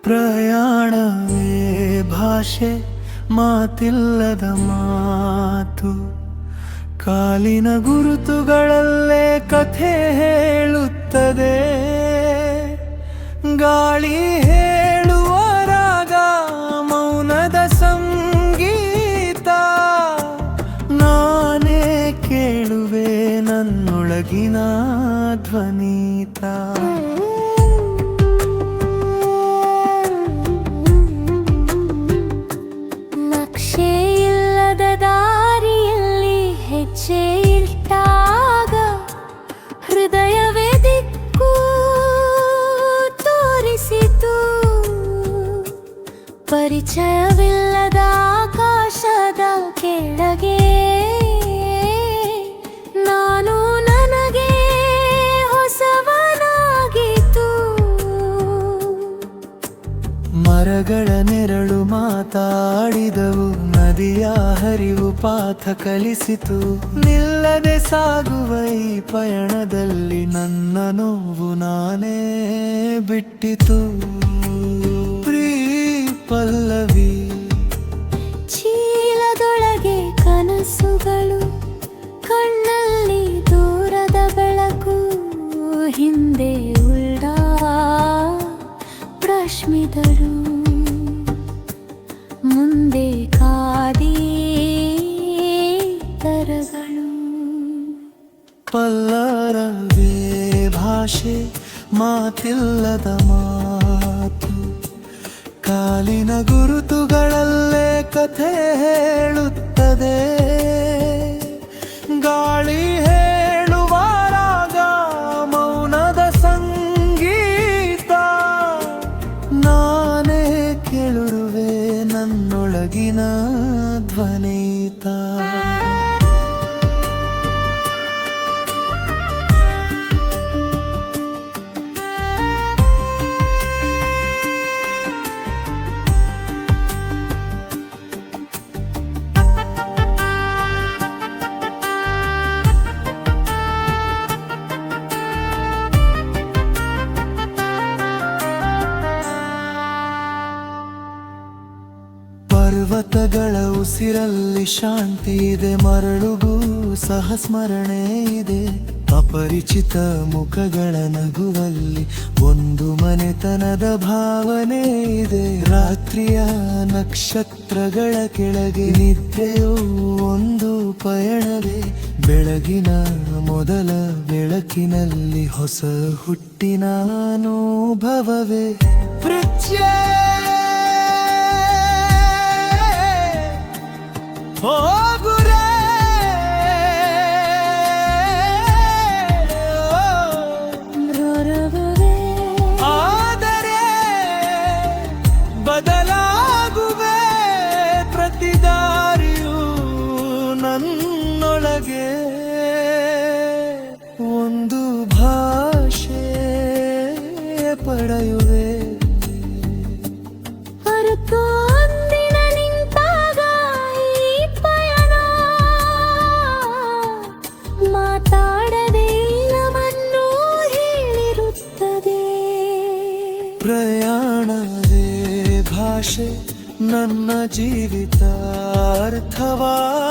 ಪ್ರಯಾಣವೇ ಭಾಷೆ, ಮಾತಿಲ್ಲದ ಮಾತು, ಕಾಲಿನ ಗುರುತುಗಳಲ್ಲೇ ಕಥೆ ಹೇಳುತ್ತದೆ. ಗಾಳಿ ಹೇಳುವ ರಾಗ, ಮೌನದ ಸಂಗೀತ, ನಾನೇ ಕೇಳುವೆ ನನ್ನೊಳಗಿನ ಧ್ವನಿತ. ನಕ್ಷೆ ಇಲ್ಲದ ದಾರಿಯಲ್ಲಿ ಹೆಜ್ಜೆ ಇಟ್ಟಾಗ ಹೃದಯವೇ ದಿಕ್ಕು ತೋರಿಸಿತು. ಪರಿಚಯವಿಲ್ಲದ ಆಕಾಶದ ಕೆಳಗೆ ನಾನು ನನಗೆ ಹೊಸವನಾಗಿತು. ಮರಗಳ ನೆರಳು ಮಾತಾಡಿದವು, ನದಿಯ ಹರಿವು ಪಾಠ ಕಲಿಸಿತು. ನಿಲ್ಲದೆ ಸಾಗುವ ಈ ಪಯಣದಲ್ಲಿ ನನ್ನ ನೋವು ನಾನೇ ಬಿಟ್ಟಿತು. ಪಲ್ಲವಿ ಚೀಲದೊಳಗೆ ಕನಸುಗಳು, ಕಣ್ಣಲ್ಲಿ ದೂರದ ಬೆಳಕು, ಹಿಂದೆ ಉಳ್ಳ ಪ್ರಶ್ಮಿದರು, ಮುಂದೆ ಕಾದಿ ತರಗಳು. ಪಲ್ಲರವೇ ಭಾಷೆ, ಮಾತಿಲ್ಲದ ಮಾತು, ಕಾಲಿನ ಗುರುತುಗಳಲ್ಲೇ ಕಥೆ ಹೇಳುತ್ತದೆ. ಗಾಳಿ ಹೇಳುವ ರಾಗ, ಮೌನದ ಸಂಗೀತ, ನಾನೇ ಕೇಳುವೆ ನನ್ನೊಳಗಿನ ಧ್ವನಿತ. ಪರ್ವತಗಳ ಉಸಿರಲ್ಲಿ ಶಾಂತಿ ಇದೆ, ಮರಳುಗೂ ಸಹ ಸ್ಮರಣೆ ಇದೆ. ಅಪರಿಚಿತ ಮುಖಗಳ ನಗುವಲ್ಲಿ ಒಂದು ಮನೆತನದ ಭಾವನೆ ಇದೆ. ರಾತ್ರಿಯ ನಕ್ಷತ್ರಗಳ ಕೆಳಗೆ ನಿದ್ರೆಯೋ ಒಂದು ಪಯಣವೇ. ಬೆಳಗಿನ ಮೊದಲ ಬೆಳಕಿನಲ್ಲಿ ಹೊಸ ಹುಟ್ಟಿನ ಅನುಭವವೇ. ಹೋಗುರೆ ಆದರೆ ಬದಲಾಗುವೆ ಪ್ರತಿ ದಾರಿಯೂ ನನ್ನೊಳಗೆ. ಒಂದು ಭಾಷೆ ಪಡೆಯುವೆ. ಪ್ರಯಾಣವೇ ಭಾಷೆ, ನನ್ನ ಜೀವಿತ ಅರ್ಥವಾಗಿರುತ್ತದೆ.